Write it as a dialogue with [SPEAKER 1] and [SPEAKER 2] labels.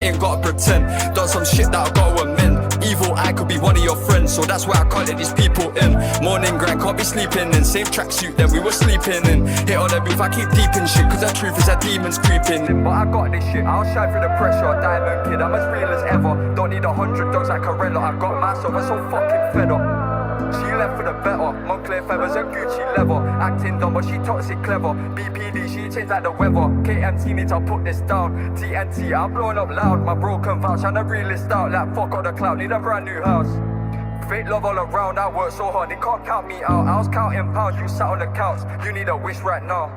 [SPEAKER 1] ain't gotta pretend. Done some shit that I gotta amend. Evil eye could be one of your friends, so that's why I can't let these people in. Morning grind, can't be sleeping in. Same tracksuit that we were sleeping in. Hit on the beef, I keep deep in shit, cause the truth is that demons creeping in. But I got this shit, I'll shine through the pressure. Diamond kid, I'm as real as ever. Don't need 100 dogs like Corella. I got myself, I'm so fucking fed up. She left for the better, Moncler feathers and Gucci leather. Acting dumb but she toxic clever. BPD, she changed like the weather. K1&Jony needs to put this down. TNT, I'm blowing up loud. My broken vouch, I'm the realist out. Like fuck all the clout, need a brand new house. Fake love all around, I work so hard, they can't count me out. I was counting pounds, you sat on the couch. You need a wish right now.